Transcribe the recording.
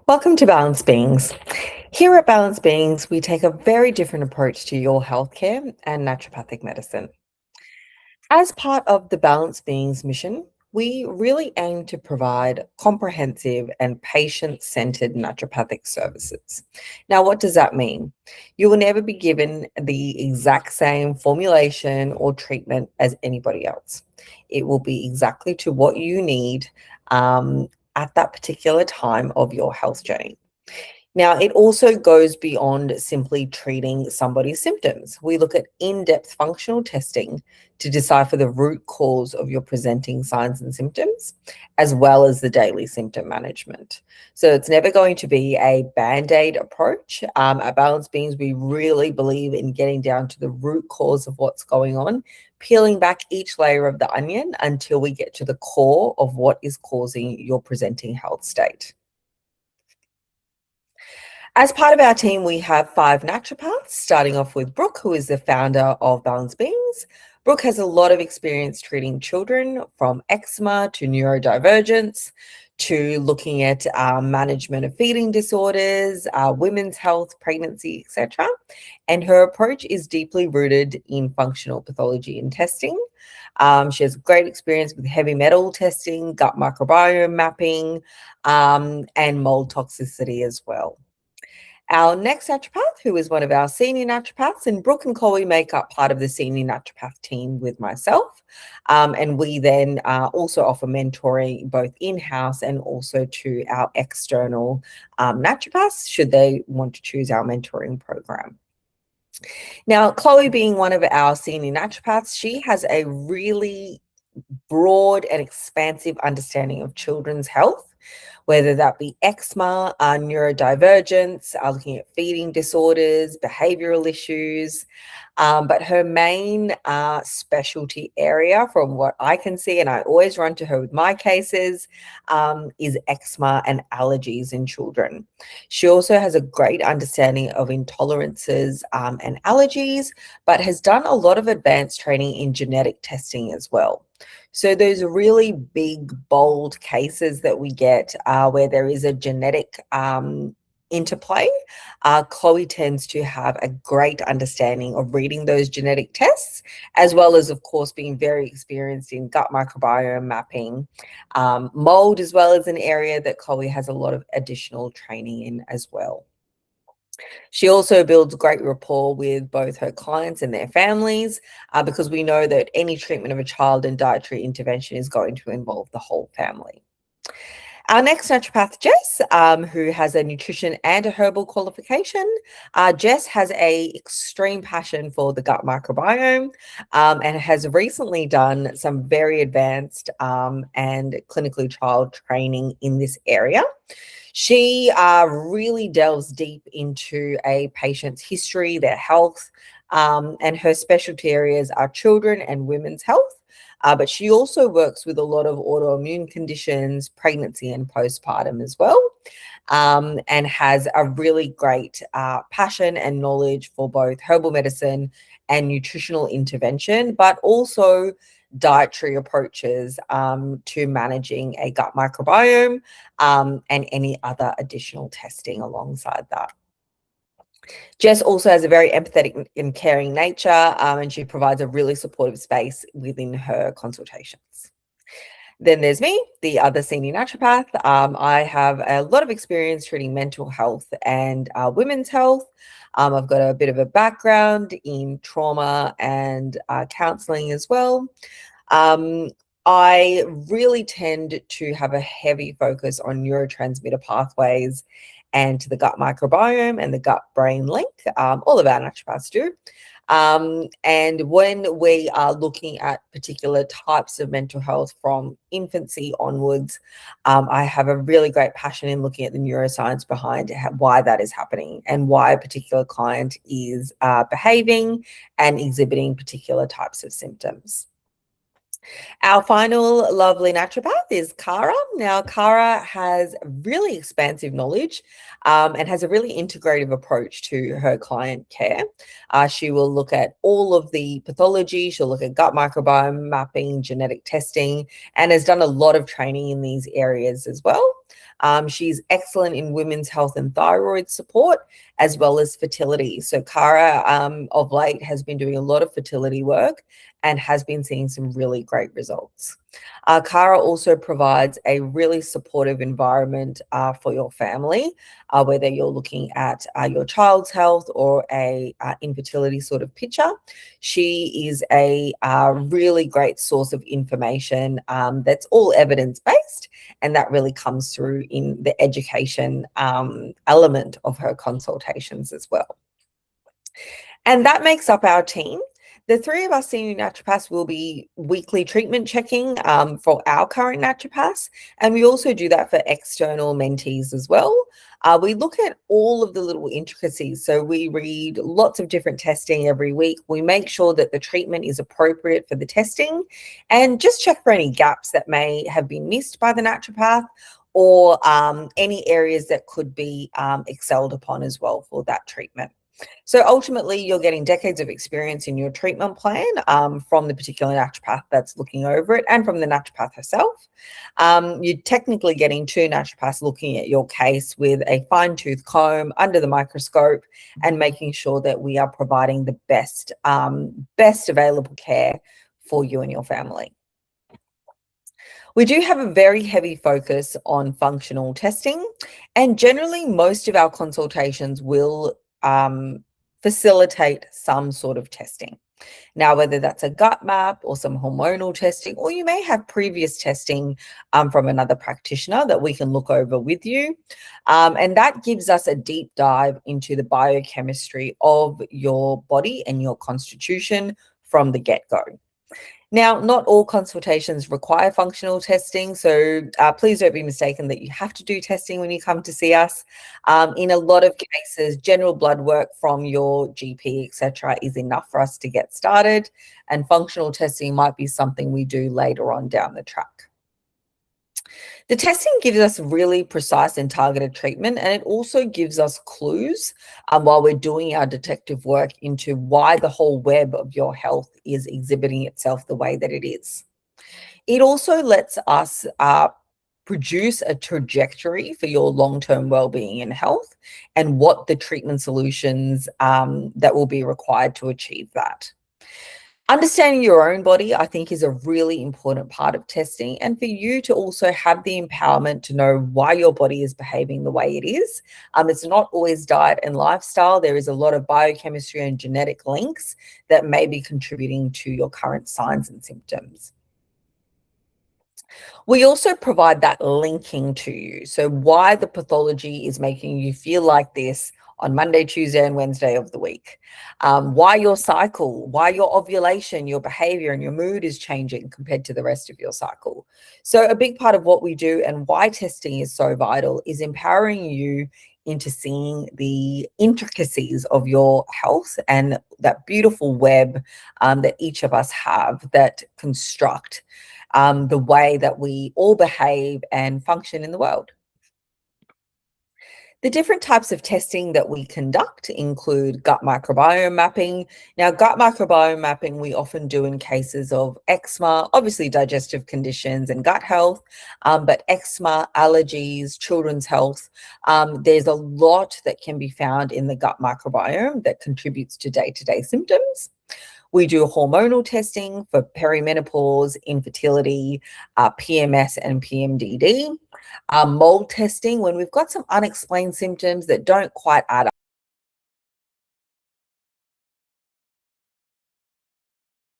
Welcome to Balanced Beings. Here at Balanced Beings, we take a very different approach to your healthcare and naturopathic medicine. As part of the Balanced Beings mission, we really aim to provide comprehensive and patient centered naturopathic services. Now, what does that mean? You will never be given the exact same formulation or treatment as anybody else. It will be exactly to what you need at that particular time of your health journey. Now, it also goes beyond simply treating somebody's symptoms. We look at in-depth functional testing to decipher the root cause of your presenting signs and symptoms, as well as the daily symptom management. So it's never going to be a band-aid approach. At Balanced Beings, we really believe in getting down to the root cause of what's going on, peeling back each layer of the onion until we get to the core of what is causing your presenting health state. As part of our team, we have 5 naturopaths, starting off with Brooke, who is the founder of Balanced Beings. Brooke has a lot of experience treating children, from eczema to neurodivergence to looking at management of feeding disorders, women's health, pregnancy, etc. And her approach is deeply rooted in functional pathology and testing. She has great experience with heavy metal testing, gut microbiome mapping, and mold toxicity as well. Our next naturopath, who is one of our senior naturopaths, and Brooke and Coley make up part of the senior naturopath team with myself. And we then also offer mentoring both in-house and also to our external naturopaths, should they want to choose our mentoring program. Now, Chloe being one of our senior naturopaths, she has a really broad and expansive understanding of children's health, whether that be eczema, neurodivergence, looking at feeding disorders, behavioral issues. But her main specialty area, from what I can see, and I always run to her with my cases, is eczema and allergies in children. She also has a great understanding of intolerances and allergies, but has done a lot of advanced training in genetic testing as well. So those really big, bold cases that we get where there is a genetic interplay, Chloe tends to have a great understanding of reading those genetic tests, as well as, of course, being very experienced in gut microbiome mapping. Mold as well as an area that Chloe has a lot of additional training in as well. She also builds great rapport with both her clients and their families, because we know that any treatment of a child and dietary intervention is going to involve the whole family. Our next naturopath, Jess, who has a nutrition and a herbal qualification. Jess has an extreme passion for the gut microbiome and has recently done some very advanced and clinically trial training in this area. She really delves deep into a patient's history, their health, and her specialty areas are children and women's health. But she also works with a lot of autoimmune conditions, pregnancy and postpartum as well, and has a really great passion and knowledge for both herbal medicine and nutritional intervention, but also dietary approaches to managing a gut microbiome and any other additional testing alongside that. Jess also has a very empathetic and caring nature, and she provides a really supportive space within her consultations. Then there's me, the other senior naturopath. I have a lot of experience treating mental health and women's health. I've got a bit of a background in trauma and counseling as well. I really tend to have a heavy focus on neurotransmitter pathways and to the gut microbiome and the gut-brain link. All of our naturopaths do. And when we are looking at particular types of mental health from infancy onwards, I have a really great passion in looking at the neuroscience behind why that is happening and why a particular client is behaving and exhibiting particular types of symptoms. Our final lovely naturopath is Cara. Now, Cara has really expansive knowledge and has a really integrative approach to her client care. She will look at all of the pathology. She'll look at gut microbiome mapping, genetic testing, and has done a lot of training in these areas as well. She's excellent in women's health and thyroid support, as well as fertility. So Cara, of late, has been doing a lot of fertility work and has been seeing some really great results. Cara also provides a really supportive environment for your family, whether you're looking at your child's health or a infertility sort of picture. She is a really great source of information that's all evidence-based, and that really comes through in the education element of her consultations as well. And that makes up our team. The three of us senior naturopaths will be weekly treatment checking for our current naturopaths, and we also do that for external mentees as well. We look at all of the little intricacies. So we read lots of different testing every week. We make sure that the treatment is appropriate for the testing and just check for any gaps that may have been missed by the naturopath, or any areas that could be excelled upon as well for that treatment. So ultimately, you're getting decades of experience in your treatment plan from the particular naturopath that's looking over it, and from the naturopath herself. You're technically getting two naturopaths looking at your case with a fine-tooth comb under the microscope and making sure that we are providing the best available care for you and your family. We do have a very heavy focus on functional testing, and generally most of our consultations will facilitate some sort of testing. Now, whether that's a gut map or some hormonal testing, or you may have previous testing from another practitioner that we can look over with you. And that gives us a deep dive into the biochemistry of your body and your constitution from the get-go. Now, not all consultations require functional testing, so please don't be mistaken that you have to do testing when you come to see us. In a lot of cases, general blood work from your GP, etc., is enough for us to get started, and functional testing might be something we do later on down the track. The testing gives us really precise and targeted treatment, and it also gives us clues while we're doing our detective work into why the whole web of your health is exhibiting itself the way that it is. It also lets us produce a trajectory for your long-term well-being and health, and what the treatment solutions that will be required to achieve that. Understanding your own body, I think, is a really important part of testing, and for you to also have the empowerment to know why your body is behaving the way it is. It's not always diet and lifestyle. There is a lot of biochemistry and genetic links that may be contributing to your current signs and symptoms. We also provide that linking to you. So why the pathology is making you feel like this on Monday, Tuesday, and Wednesday of the week. Why your cycle, why your ovulation, your behavior, and your mood is changing compared to the rest of your cycle. So a big part of what we do, and why testing is so vital, is empowering you into seeing the intricacies of your health and that beautiful web that each of us have that construct the way that we all behave and function in the world. The different types of testing that we conduct include gut microbiome mapping. Now, gut microbiome mapping we often do in cases of eczema, obviously digestive conditions and gut health, but eczema, allergies, children's health. There's a lot that can be found in the gut microbiome that contributes to day-to-day symptoms. We do hormonal testing for perimenopause, infertility, PMS, and PMDD. Mold testing when we've got some unexplained symptoms that don't quite add